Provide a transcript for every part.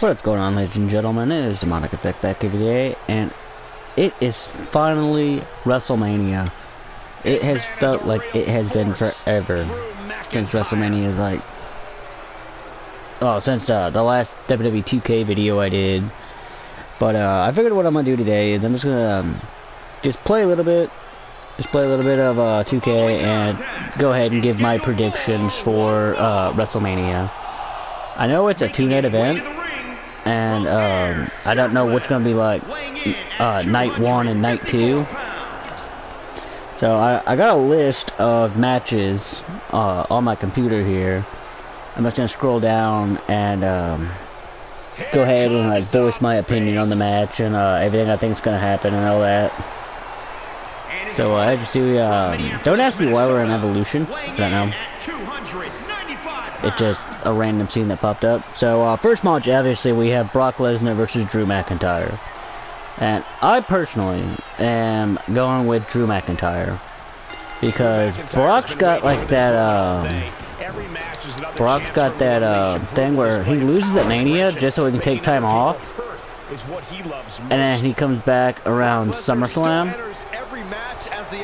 What's going on, ladies and gentlemen? It is Demonic Effect back here today, and it is finally WrestleMania. It has felt like it has been forever since WrestleMania is like... Oh, since the last WWE 2K video I did. But I figured what I'm gonna do today is I'm just gonna just play a little bit of 2K and go ahead and give my predictions for WrestleMania. I know it's a 2-night event, and I don't know what's gonna be like night 1 and night 2. So I got a list of matches on my computer here. I'm just gonna scroll down and go ahead and like voice my opinion on the match and everything I think is gonna happen and all that. So I just do. Don't ask me why we're in Evolution. I don't know. It's just a random scene that popped up. So first match, obviously we have Brock Lesnar versus Drew McIntyre, and I personally am going with Drew McIntyre because Brock's got like that. Brock's got that thing where he loses at Mania just so he can take time off, and then he comes back around SummerSlam.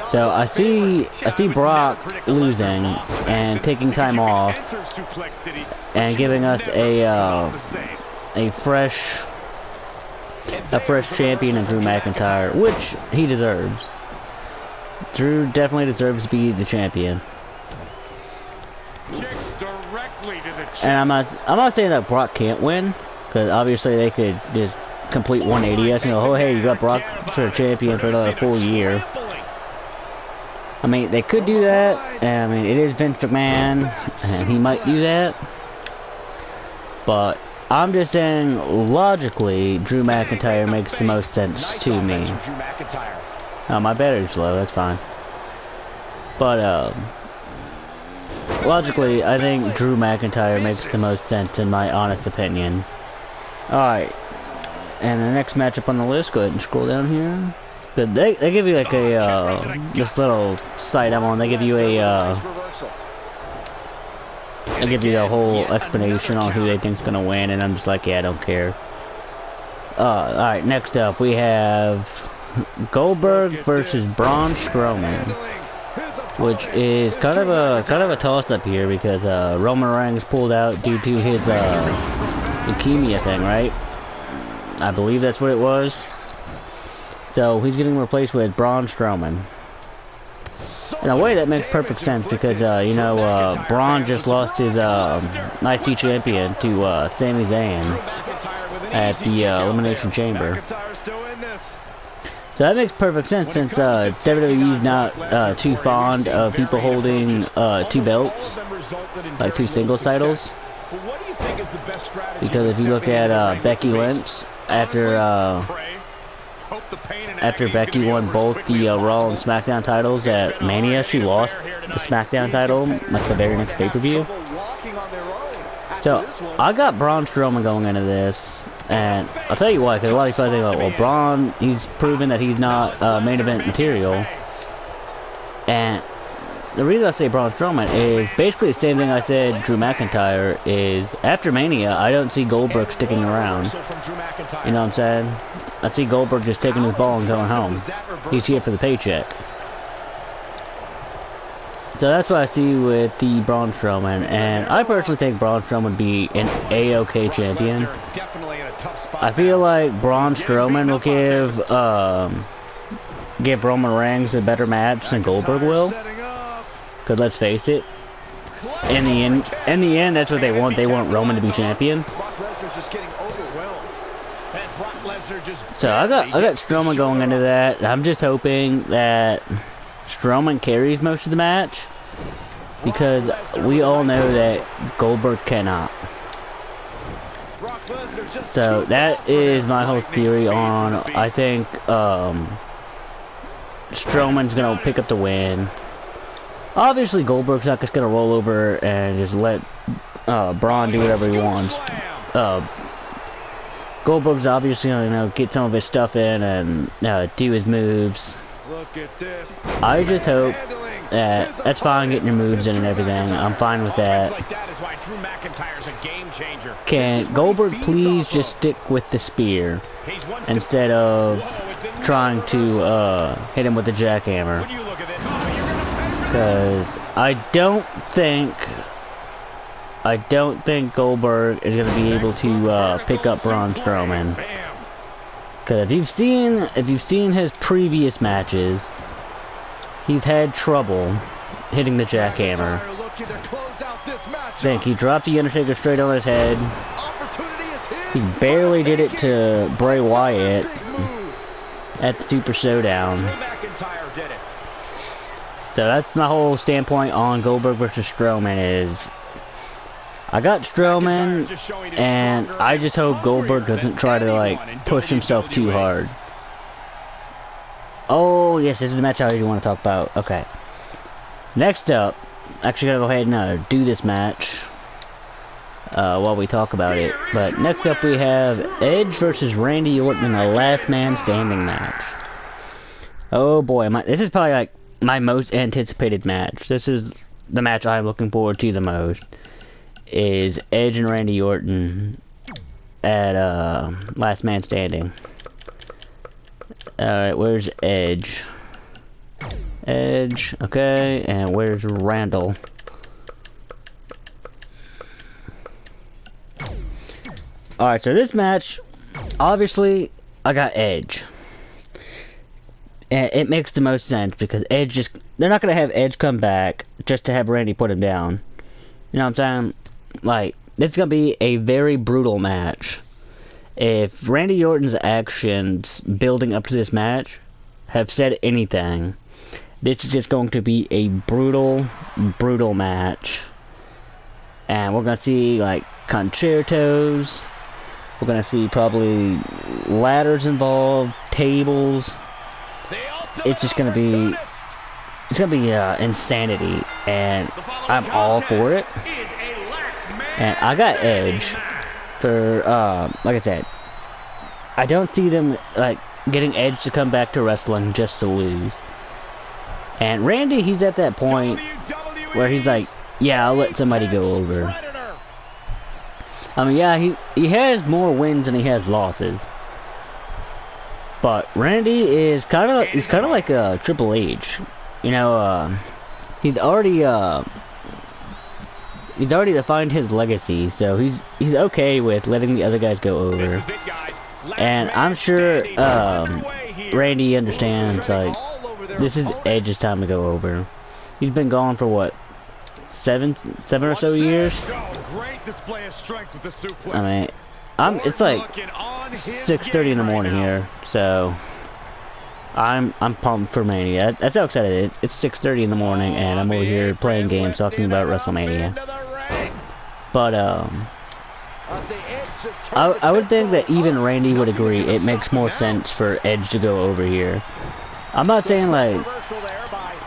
So I see Brock losing and taking time off and giving us a fresh champion in Drew McIntyre, which he deserves. Drew definitely deserves to be the champion. And I'm not saying that Brock can't win, because obviously they could just complete 180 and go, oh hey, you got Brock for a champion for another full year. I mean, they could do that, and I mean, it is Vince McMahon, and he might do that. But I'm just saying, logically, Drew McIntyre makes the most sense to me. Oh, my battery's low, that's fine. But, logically, I think Drew McIntyre makes the most sense in my honest opinion. Alright, and the next matchup on the list, go ahead and scroll down here. Good. They give you like a this little site I'm on. They give you a they give you the whole explanation on who they think's gonna win, and I'm just like, yeah, I don't care. All right, next up we have Goldberg versus Braun Strowman, which is kind of a toss up here because Roman Reigns pulled out due to his leukemia thing, right? I believe that's what it was. So he's getting replaced with Braun Strowman. In a way, that makes perfect sense because you know, Braun just lost his IC champion to Sami Zayn at the Elimination Chamber. So that makes perfect sense since WWE's not too fond of people holding 2 belts, like 2 singles titles. Because if you look at Becky Lynch after Becky won both the Raw and SmackDown titles at Mania, she lost the SmackDown title like the very next pay-per-view. So I got Braun Strowman going into this, and I'll tell you why, because a lot of people think, well, Braun, he's proven that he's not main event material, and the reason I say Braun Strowman is basically the same thing I said Drew McIntyre is. After Mania, I don't see Goldberg sticking around. You know what I'm saying? I see Goldberg just taking his ball and going home. He's here for the paycheck. So that's what I see with the Braun Strowman, and I personally think Braun Strowman would be an A-OK champion. I feel like Braun Strowman will give Roman Reigns a better match than Goldberg will. Because let's face it, in the end, that's what they want. They want Roman to be champion. So I got Strowman going into that. I'm just hoping that Strowman carries most of the match, because we all know that Goldberg cannot. So that is my whole theory on. I think Strowman's gonna pick up the win. Obviously, Goldberg's not just gonna roll over and just let Braun do whatever he wants. Goldberg's obviously gonna, you know, get some of his stuff in and do his moves. I just hope That's fine, getting your moves in and everything. I'm fine with that. Can Goldberg please just stick with the spear instead of trying to hit him with the jackhammer? Because I don't think Goldberg is going to be able to pick up Braun Strowman. Because if you've seen his previous matches, he's had trouble hitting the jackhammer. I think he dropped the Undertaker straight on his head. He barely did it to Bray Wyatt at the Super Showdown. So that's my whole standpoint on Goldberg versus Strowman is, I got Strowman, and I just hope Goldberg doesn't try to, like, push himself too hard. Oh, yes, this is the match I already want to talk about. Okay. Next up, actually gotta go ahead and do this match while we talk about it. But next up we have Edge versus Randy Orton in a last man standing match. Oh boy, this is probably like my most anticipated match. This is the match I'm looking forward to the most. Is Edge and Randy Orton at last man standing. Alright, where's Edge? Edge, okay, and where's Randall? Alright, so this match, obviously, I got Edge. And it makes the most sense because Edge they're not gonna have Edge come back just to have Randy put him down. You know what I'm saying? Like, this is gonna be a very brutal match. If Randy Orton's actions building up to this match have said anything, this is just going to be a brutal, brutal match. And we're gonna see, like, concertos. We're gonna see probably ladders involved, tables. It's just gonna be, insanity, and I'm all for it. And I got Edge for, like I said, I don't see them, like, getting Edge to come back to wrestling just to lose. And Randy, he's at that point where he's like, yeah, I'll let somebody go over. I mean, yeah, he has more wins than he has losses. But Randy is kind of like a Triple H. You know, he's already defined his legacy, so he's okay with letting the other guys go over. And I'm sure Randy understands, like, this is Edge's time to go over. He's been gone for what, seven or so years? I mean, it's like 6:30 in the morning here, so I'm pumped for Mania. That's how excited it is. It's 6:30 in the morning, and I'm over here playing games, talking about Wrestlemania. But I would think that even Randy would agree it makes more sense for Edge to go over here. I'm not saying like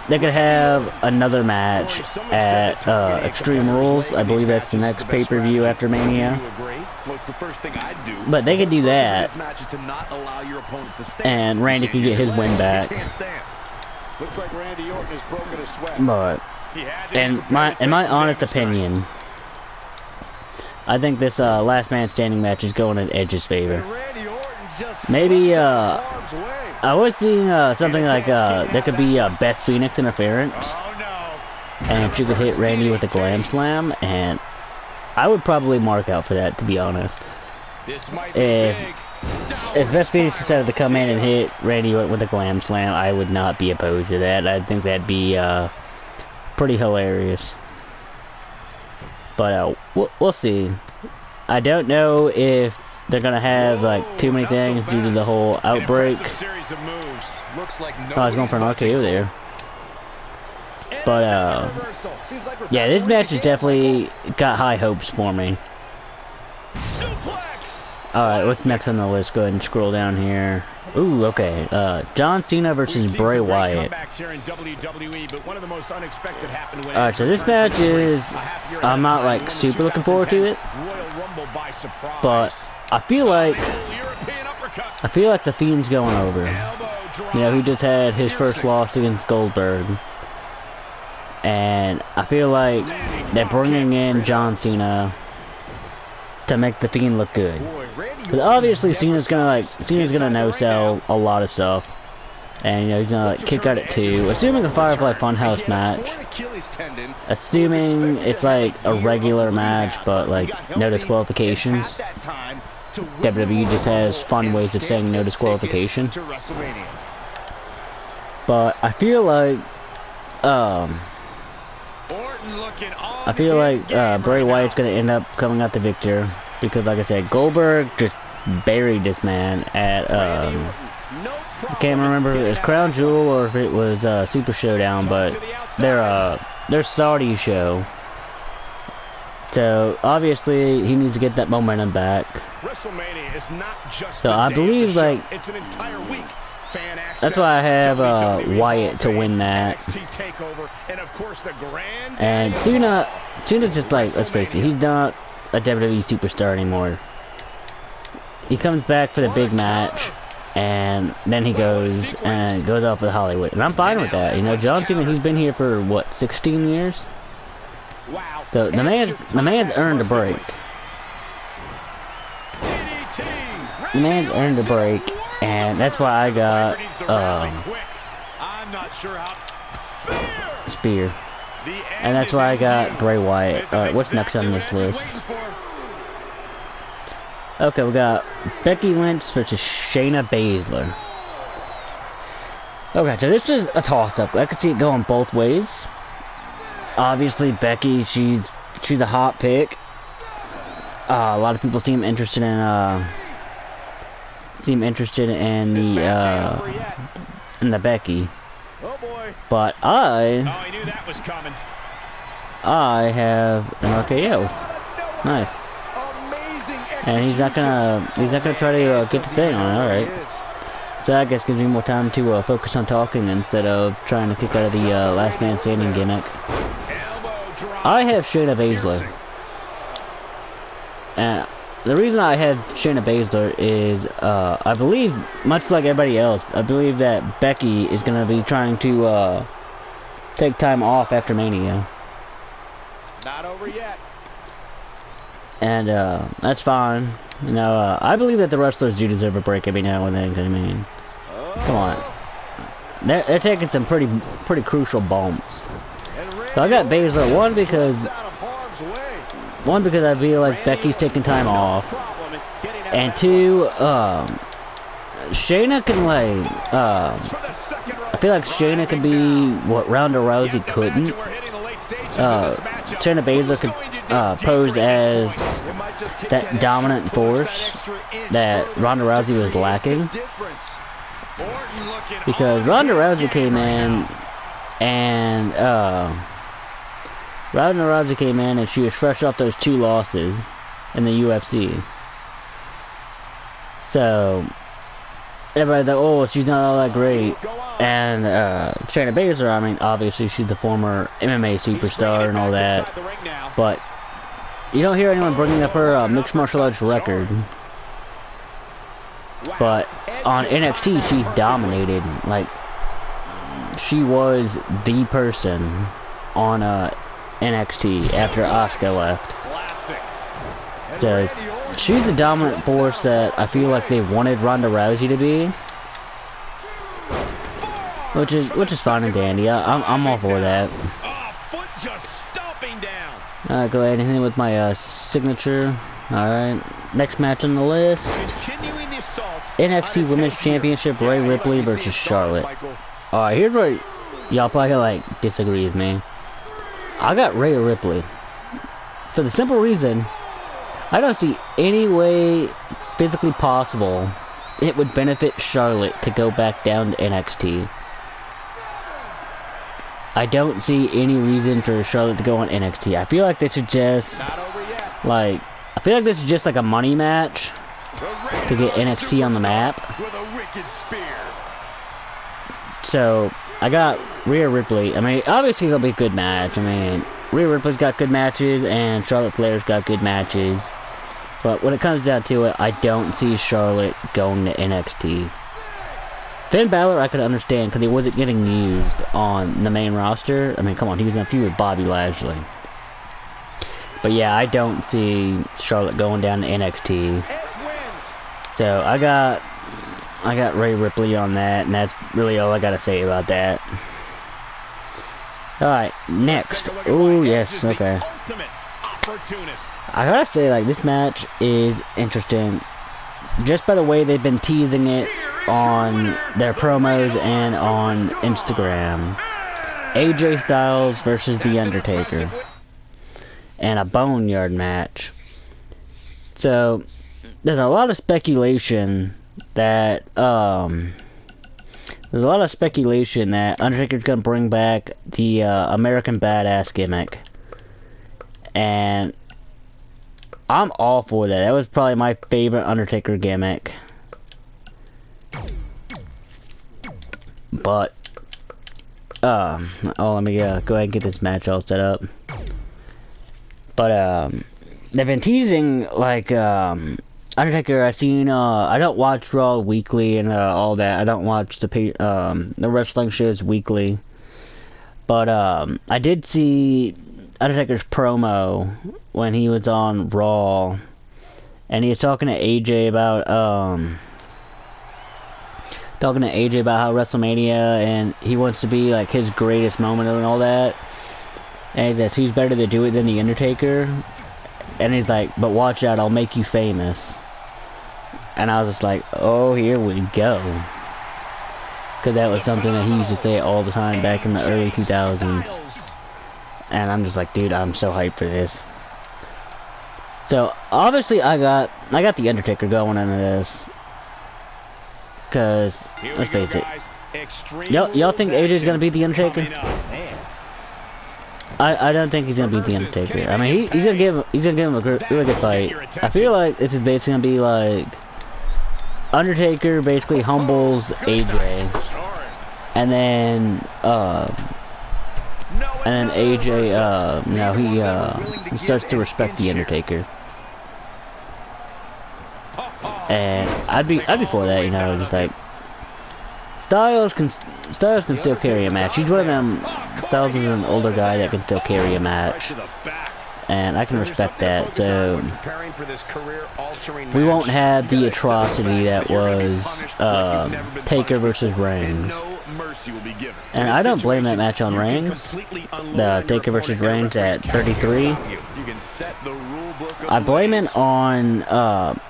they could have another match at Extreme Rules. I believe that's the next pay-per-view after Mania. But they could do that, and Randy could get his win back. But in my honest opinion, I think this last man standing match is going in Edge's favor. Maybe I was seeing something like there could be Beth Phoenix interference, and she could hit Randy with a glam slam, and I would probably mark out for that, to be honest. If Beth Phoenix decided to come in and hit Randy with a glam slam, I would not be opposed to that. I think that'd be pretty hilarious. But we'll see. I don't know if they're gonna have like too many things due to the whole outbreak. Oh, I was going for an RKO there. But yeah, this match has definitely got high hopes for me. Alright, what's next on the list? Go ahead and scroll down here. Ooh, okay. John Cena versus Bray Wyatt. Alright, so this match is, I'm not like super looking forward to it, but I feel like the Fiend's going over. You know, he just had his first loss against Goldberg. and I feel like they're bringing in John Cena to make the Fiend look good. Because obviously Cena's gonna no-sell a lot of stuff, and you know he's gonna like kick out at 2, assuming a Firefly Funhouse match, assuming it's like a regular match but like no disqualifications. WWE just has fun ways of saying no disqualification. But I feel like Bray Wyatt's gonna end up coming out the victor, because like I said, Goldberg just buried this man at I can't remember if it was Crown Jewel or if it was Super Showdown, but their Saudi show. So obviously he needs to get that momentum back. Wrestlemania is not just so I believe like it's an entire week. That's why I have Wyatt to win that. And Cena's just like, let's face it, he's not a WWE superstar anymore. He comes back for the big match, and then he goes off with Hollywood, and I'm fine with that. You know, John Cena, he's been here for what, 16 years? So the man's earned a break. The man's earned a break. And that's why I got Spear. And that's why I got Bray Wyatt. Alright, what's next on this list? Okay, we got Becky Lynch versus Shayna Baszler. Okay, so this is a toss-up. I could see it going both ways. Obviously, Becky, she's a hot pick. A lot of people seem interested in the Becky, but I have an RKO. Nice. And he's not gonna try to get the thing on. All right. So I guess gives me more time to focus on talking instead of trying to kick out of the last man standing gimmick. I have Shayna Baszler. And the reason I have Shayna Baszler is, I believe, much like everybody else, I believe that Becky is going to be trying to take time off after Mania. Not over yet. And that's fine. You know, I believe that the wrestlers do deserve a break every now and then. I mean, come on, they're taking some pretty crucial bumps. So I got Baszler one because I feel like Becky's taking time off, and 2, Shayna can like, I feel like Shayna can be what Ronda Rousey couldn't. Shayna Baszler could pose as that dominant force that Ronda Rousey was lacking, because Ronda Rousey came in and she was fresh off those 2 losses in the UFC. So everybody's like, oh, she's not all that great. And Shayna Baszler, I mean, obviously she's a former MMA superstar and all that, but you don't hear anyone bringing up her mixed martial arts record. But on NXT, she dominated. Like, she was the person on NXT after Asuka left. So she's the dominant force that I feel like they wanted Ronda Rousey to be, which is fine and dandy. I'm all for that. Alright, go ahead and hit it with my signature. Alright, next match on the list: NXT Women's Championship, Rhea Ripley versus Charlotte. Alright, here's where y'all probably like disagree with me. I got Rhea Ripley for the simple reason I don't see any way physically possible it would benefit Charlotte to go back down to NXT. I don't see any reason for Charlotte to go on NXT. I feel like this is just like a money match to get NXT on the map. So I got Rhea Ripley. I mean, obviously it'll be a good match. I mean, Rhea Ripley's got good matches and Charlotte Flair's got good matches. But when it comes down to it, I don't see Charlotte going to NXT. Finn Balor I could understand because he wasn't getting used on the main roster. I mean, come on, he was in a feud with Bobby Lashley. But yeah, I don't see Charlotte going down to NXT. So I got Rhea Ripley on that, and that's really all I gotta say about that. Alright, next. Oh yes, okay. I gotta say, like, this match is interesting just by the way they've been teasing it on their promos and on Instagram. AJ Styles versus The Undertaker. And a boneyard match. So there's a lot of speculation that Undertaker's gonna bring back the American Badass gimmick. And I'm all for that. That was probably my favorite Undertaker gimmick. But let me go ahead and get this match all set up. But they've been teasing, like, Undertaker. I've seen, I don't watch Raw weekly and all that. I don't watch the wrestling shows weekly. But I did see Undertaker's promo when he was on Raw, and he was talking to AJ about how WrestleMania, and he wants to be like his greatest moment and all that. And he says who's better to do it than The Undertaker? And he's like, but watch out, I'll make you famous. And I was just like, oh, here we go. Because that was something that he used to say all the time back in the early 2000s. And I'm just like, dude, I'm so hyped for this. So, obviously, I got The Undertaker going into this. Because, let's face it. Y'all think AJ's gonna beat The Undertaker? I don't think he's gonna beat The Undertaker. I mean, he's gonna give him a really good fight. I feel like this is basically gonna be like Undertaker basically humbles AJ, and then AJ he starts to respect The Undertaker. And I'd be for that, you know, just like Styles can still carry a match. He's one of them. Styles is an older guy that can still carry a match, and I can respect that. So we won't have the atrocity that was Taker versus Reigns. And I don't blame that match on Reigns. The Taker versus Reigns at 33. I blame it on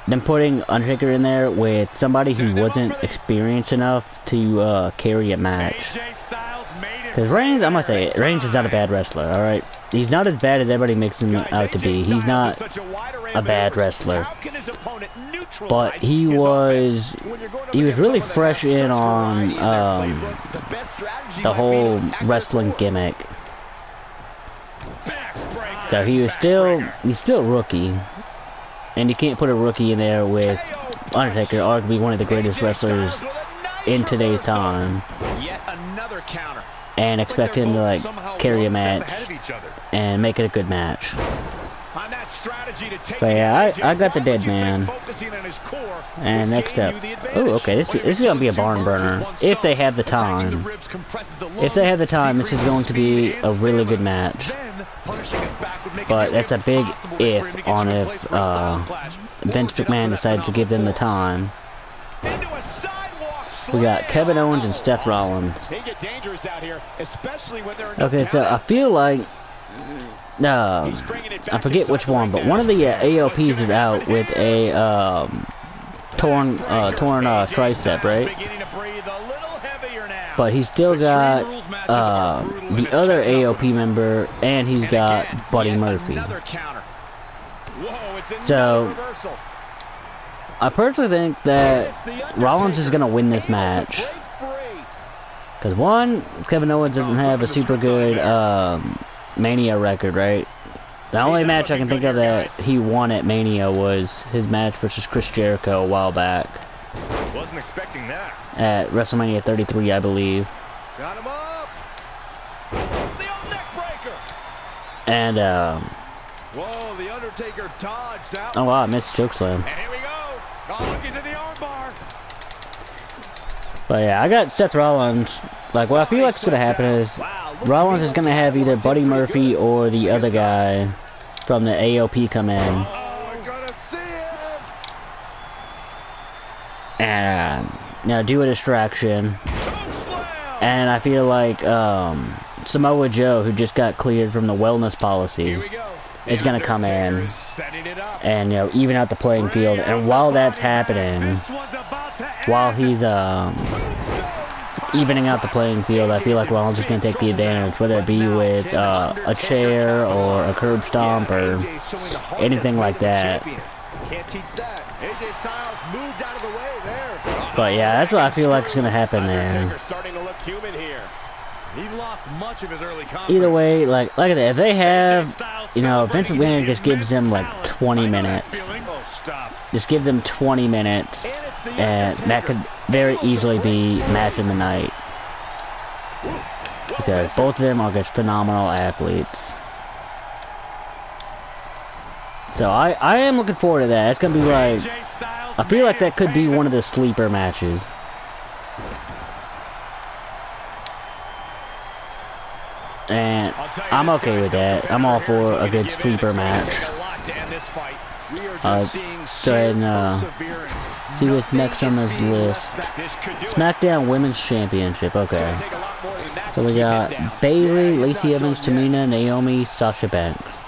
them putting Undertaker in there with somebody who wasn't experienced enough to carry a match. Because Reigns, I'm gonna say it, Reigns is not a bad wrestler, alright? He's not as bad as everybody makes him out to be. He's not a bad wrestler. But he was really fresh in on the whole wrestling gimmick. So he's still a rookie. And you can't put a rookie in there with Undertaker, arguably one of the greatest wrestlers in today's time, and expect him to like carry a match and make it a good match. But yeah, I got the dead man. And next up, oh, okay, this is gonna be a barn burner if they have the time. If they have the time, this is going to be a really good match. But that's a big if on if Vince McMahon decides to give them the time. We got Kevin Owens and Seth Rollins. Okay, so I feel like I forget which one, but one of the AOPs is out with a torn tricep, right? But he's still got the other AOP member, and he's got Buddy Murphy. So I personally think that Rollins is gonna win this match. Because one, Kevin Owens doesn't have a super good Mania record, right? The only match I can think of that he won at Mania was his match versus Chris Jericho a while back. Wasn't expecting that. At WrestleMania 33, I believe. Got him up. The old neck breaker. And whoa, the Undertaker dodged out. oh wow, I missed chokeslam. And here we go. Oh, look into the armbar. But yeah, I got Seth Rollins. Like, what I feel like is gonna happen is Rollins is gonna have either Buddy Murphy or the other guy from the AOP come in, and do a distraction. And I feel like Samoa Joe, who just got cleared from the wellness policy, is gonna come in and even out the playing field. And while that's happening, while he's evening out the playing field, I feel like Rollins is gonna take the advantage, whether it be with a chair or a curb stomp or anything like that. But yeah, that's what I feel like is gonna happen there. Either way, like I said, if they have, Vince McMahon just gives them like 20 minutes. Just give them 20 minutes, and that could very easily be match of the night. Because both of them are just phenomenal athletes. So I am looking forward to that. It's gonna be like, I feel like that could be one of the sleeper matches. And I'm okay with that. I'm all for a good sleeper match. Go ahead and see what's next on this list. SmackDown Women's Championship. Okay. So we got Bayley, Lacey Evans, Tamina, Naomi, Sasha Banks.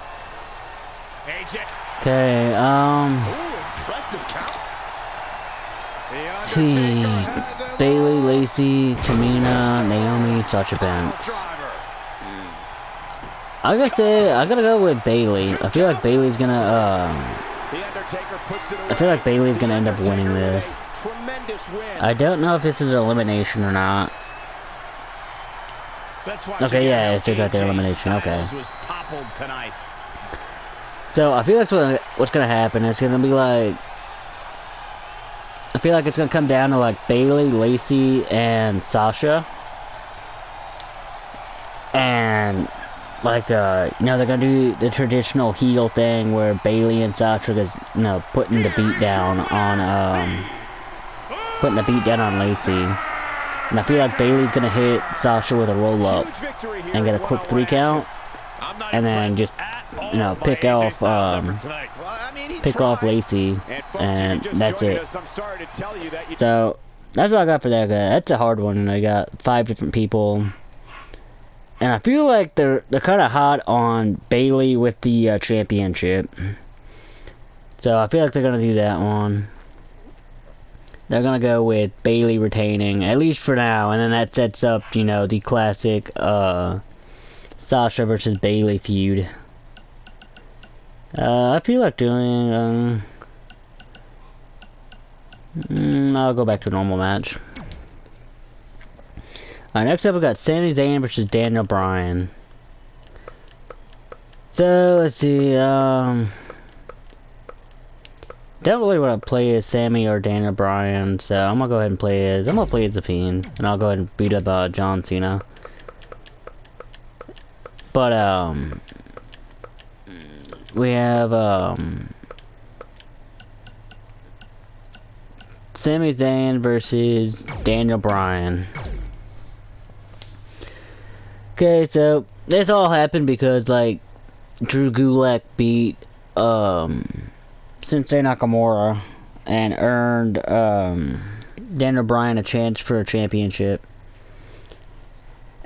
Okay, Jeez. Bayley, Lacey, Tamina, Naomi, Sasha Banks. I gotta go with Bayley. I feel like Bayley's gonna end up winning this. I don't know if this is an elimination or not. Okay, yeah, it's right there, elimination. Okay. So I feel like what's gonna happen. It's gonna be like, I feel like it's gonna come down to like Bayley, Lacey, and Sasha, and like they're gonna do the traditional heel thing where Bayley and Sasha is putting the beat down on Lacey, and I feel like Bayley's gonna hit Sasha with a roll up and get a quick 3 count, and then just pick off Lacey, and that's it. So that's what I got for that guy. That's a hard one, and I got 5 different people. And I feel like they're kind of hot on Bayley with the championship. So I feel like they're going to do that one. They're going to go with Bayley retaining, at least for now. And then that sets up, the classic Sasha versus Bayley feud. I feel like doing... I'll go back to a normal match. Alright, next up we got Sami Zayn versus Daniel Bryan. So, let's see, don't really want to play as Sami or Daniel Bryan, so I'm gonna go ahead and play as The Fiend, and I'll go ahead and beat up, John Cena. But, we have, Sami Zayn versus Daniel Bryan. Okay, so this all happened because like Drew Gulak beat Shinsuke Nakamura and earned Daniel Bryan a chance for a championship.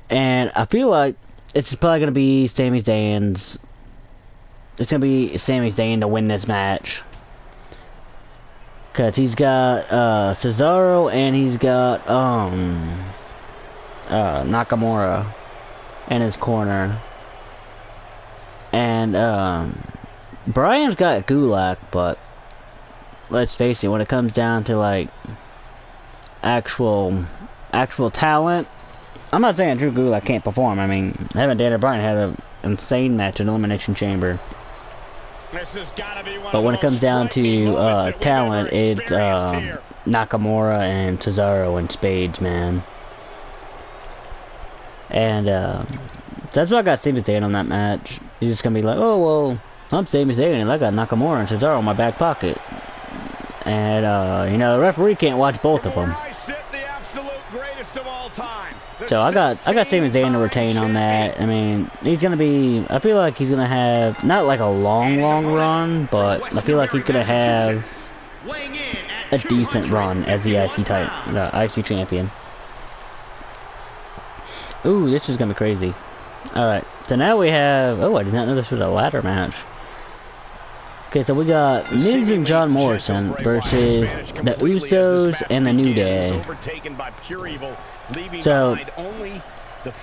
And I feel like it's probably gonna be Sami Zayn's. It's gonna be Sami Zayn to win this match. Cause he's got Cesaro and he's got Nakamura in his corner, and Bryan's got Gulak, but let's face it, when it comes down to like actual talent, I'm not saying Drew Gulak can't perform. I mean, having Daniel Bryan had an insane match in Elimination Chamber. But when it comes down to talent, it's Nakamura and Cesaro and spades, man. And so that's why I got Sami Zayn on that match. He's just gonna be like, oh well, I'm Sami Zayn and I got Nakamura and Cesaro in my back pocket. And the referee can't watch both of them. time. So I got Sami Zayn to retain on that. I mean, he's gonna be. I feel like he's gonna have not like a long run, but I feel like he's gonna have a decent run as the IC champion. Ooh, this is gonna be crazy. All right, so now we have. Oh, I did not know this was a ladder match. Okay, so we got Miz and John Morrison versus the Usos and the New Day. So,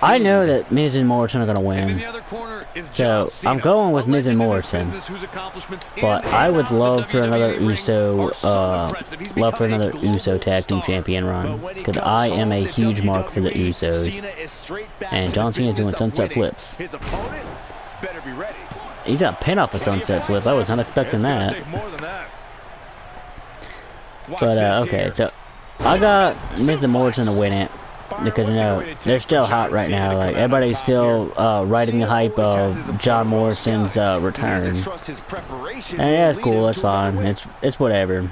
I know that Miz and Morrison are going to win. So, I'm going with Miz and Morrison. But I would love for another Uso Tag Team Champion run. Because I am a huge mark for the Usos. And John Cena's doing sunset flips. He's got a pin off a sunset flip. I was not expecting that. But, okay, so I got Miz and Morrison to win it. Because, you know, they're still hot right now. Like, everybody's still riding the hype of John Morrison's return. And yeah, it's cool, that's fine. It's whatever.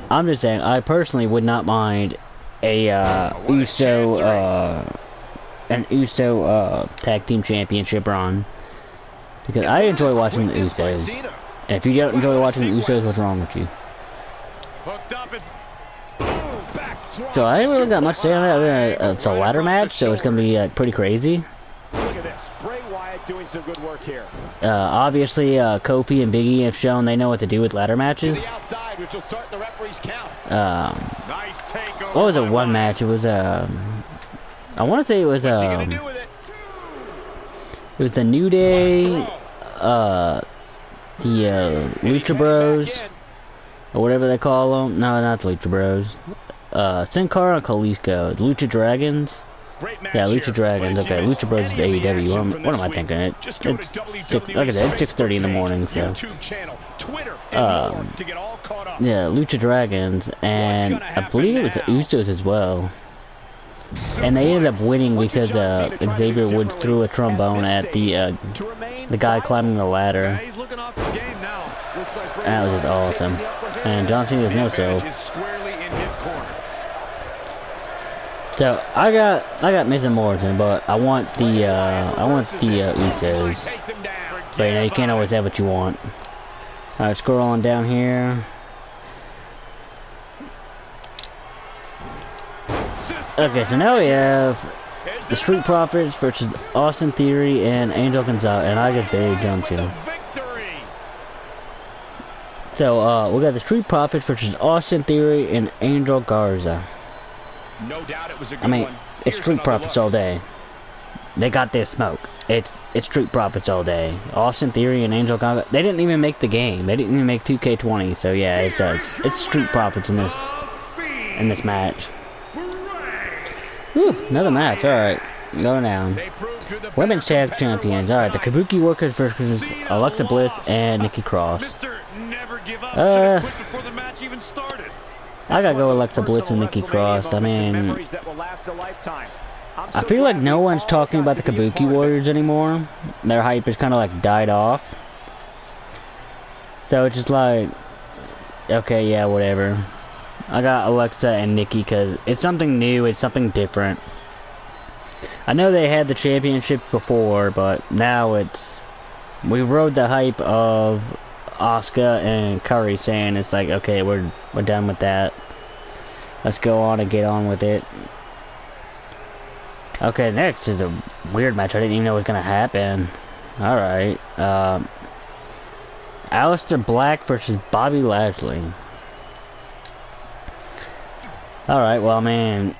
I'm just saying, I personally would not mind a Uso Tag Team Championship run. Because I enjoy watching the Usos. And if you don't enjoy watching the Usos, what's wrong with you? So I ain't really got much to say on it. It's a ladder match, so it's going to be pretty crazy. Obviously, Kofi and Big E have shown they know what to do with ladder matches. What was the one match? It was, I want to say it was, it was the New Day, the Lucha Bros, or whatever they call them. No, not the Lucha Bros. Sin Cara and Kalisto. Lucha Dragons. Yeah, Lucha Dragons. Okay, Lucha Bros is AEW. What am I thinking? It's like I said, it's 6:30 in the morning. So, yeah, Lucha Dragons, and I believe it was the Usos as well. And they ended up winning because Xavier Woods threw a trombone at the guy climbing the ladder. That was just awesome. And John Cena is no self. So I got Miz and Morrison, but I want the Usos. But you know, you can't always have what you want. All right, scrolling down here. Okay, so now we have the Street Profits versus Austin Theory and Angel Gonzalez, and I got Barry John Cena. So we got the Street Profits versus Austin Theory and Angel Garza. No doubt it was a good I mean, one. it's Street Profits all day. They got this smoke. It's Street Profits all day. Austin Theory and Angel Garza. They didn't even make the game. They didn't even make 2K20. So yeah, it's Street Profits in this match. Whew, another match. All right, going down. Women's Tag Champions. All right, the Kabuki Workers versus Alexa Bliss and Nikki Cross. I gotta go Alexa Bliss and Nikki Cross. I mean, I feel like no one's talking about the Kabuki Warriors anymore. Their hype has kind of like died off. So it's just like, okay, yeah, whatever. I got Alexa and Nikki because it's something new, it's something different. I know they had the championships before, but now we rode the hype of Asuka and Curry saying it's like, okay, we're done with that. Let's go on and get on with it. Okay, next is a weird match I didn't even know was gonna happen. Alright. Aleister Black versus Bobby Lashley. Alright, well, I mean,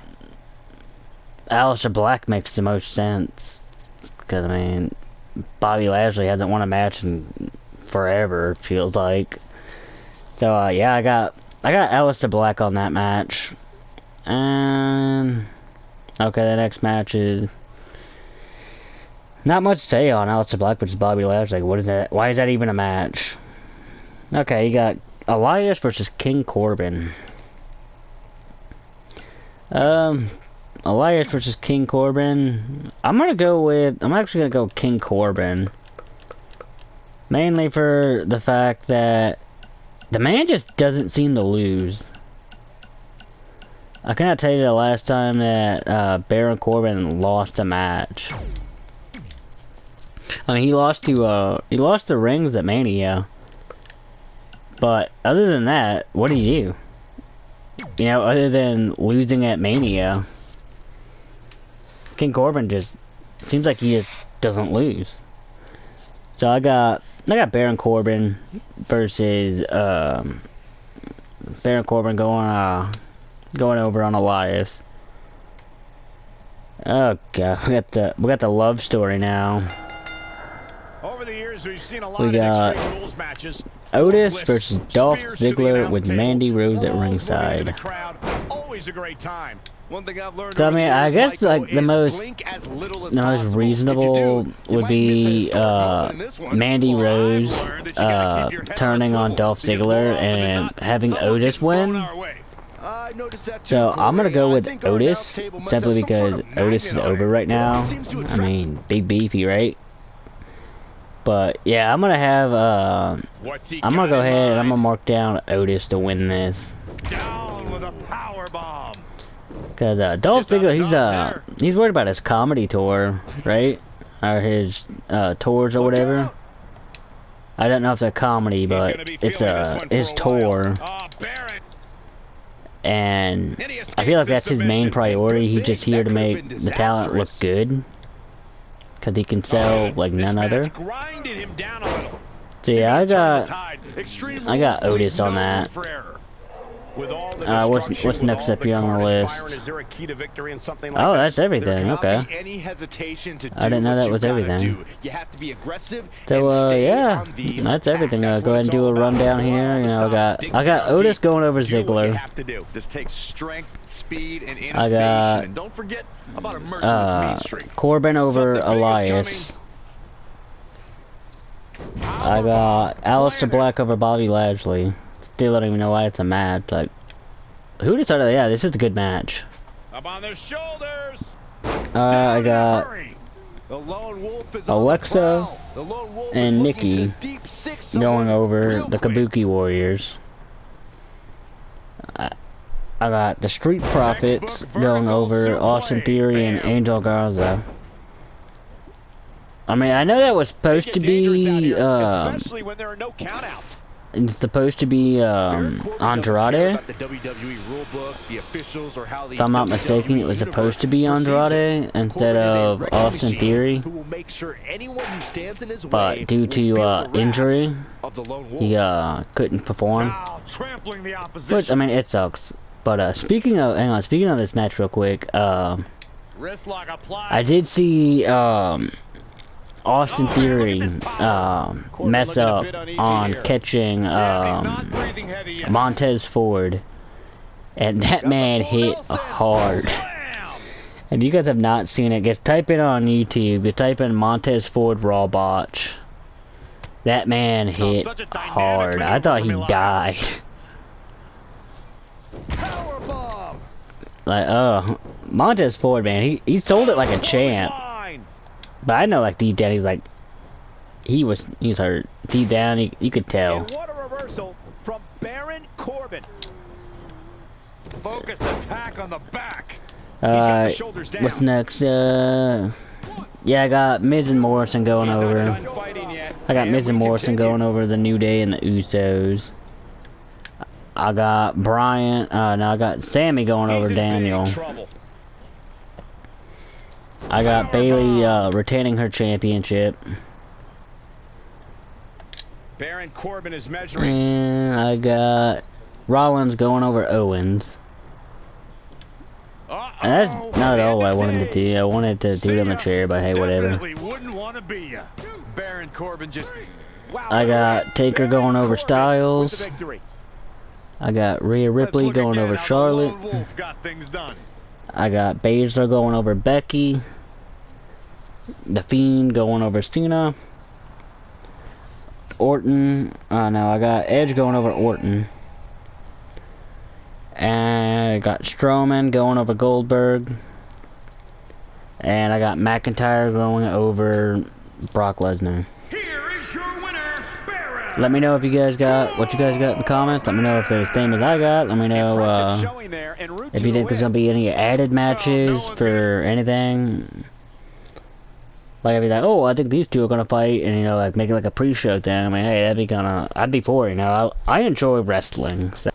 Aleister Black makes the most sense. Because, I mean, Bobby Lashley hasn't won a match in forever, it feels like. So, yeah, I got Aleister Black on that match. And okay, the next match is not much to say on Aleister Black versus Bobby Lashley. What is that? Why is that even a match? Okay, you got Elias versus King Corbin. Elias versus King Corbin. I'm actually gonna go King Corbin. Mainly for the fact that the man just doesn't seem to lose. I cannot tell you the last time that Baron Corbin lost a match. I mean, he lost the rings at Mania. But other than that, what do you do? You know, other than losing at Mania, King Corbin just seems like he just doesn't lose. So I got Baron Corbin versus Baron Corbin going over on Elias. Oh god, we got the love story now. Over the years, we've seen a lot We got of extreme rules matches. Otis versus Dolph Ziggler with Mandy Rose at ringside. Always a great time. One thing I've learned. So I mean, I guess like the most reasonable would be Mandy Rose turning on Dolph Ziggler and having Otis win. So I'm gonna go with Otis simply because Otis is over right now. I mean, big beefy, right? But yeah, I'm gonna go ahead and I'm gonna mark down Otis to win this. Down with a power bomb. Cause Dolph Ziggler, he's worried about his comedy tour, right? Or his tours or whatever. I don't know if they're comedy, but it's his tour. And I feel like that's his main priority. He's just here to make the talent look good. Cause he can sell like none other. So yeah, I got Otis on that. What's next up here on the list? Oh, that's everything. Okay. I didn't know that was everything. So yeah, that's everything. Go ahead and do a rundown here. You know, I got Otis going over Ziggler. I got Corbin over Elias. I got Aleister Black over Bobby Lashley. Still don't even know why it's a match. Like, who decided? Yeah, this is a good match. Up on their shoulders. I got Alexa and Nikki going over the Kabuki Warriors. I got the Street Profits going over Austin Theory and Angel Garza. I mean, I know that was supposed to be especially when there are no countouts. It's supposed to be Andrade. If I'm not mistaken, it was supposed to be Andrade instead of Austin Theory. But due to injury, he couldn't perform. Which, I mean, it sucks. But speaking of this match real quick, I did see Austin Theory mess up on catching Montez Ford, and that man hit hard. And you guys have not seen it, just type it on YouTube. You type in Montez Ford raw botch. That man hit hard. I thought he died. Like, Montez Ford, man, he sold it like a champ. But I know, like, deep down, he's like, he was hurt. Deep down, you could tell. And what a reversal from Baron Corbin. Focused attack on the back. What's next? Yeah, I got Miz and Morrison going over. I got Miz and Morrison going over the New Day and the Usos. I got Brian. No, I got Sammy going over Daniel. I got Bayley retaining her championship. Baron Corbin is measuring. And I got Rollins going over Owens. And that's not at all what I wanted to do. I wanted to do it on the chair, but hey, whatever. Baron Corbin just. I got Taker going over Styles. I got Rhea Ripley going over Charlotte. I got Baszler going over Becky. The Fiend going over Cena. Orton. No, I got Edge going over Orton. And I got Strowman going over Goldberg. And I got McIntyre going over Brock Lesnar. Here is your winner, Baron Let me know if you guys got what you guys got in the comments. Let me know if they're the same as I got. Let me know if you think there's gonna be any added matches for anything. Like I'd be like, oh, I think these two are gonna fight, and you know, like make it like a pre-show thing. I mean, hey, that'd be kinda, I'd be for it. You know, I enjoy wrestling, so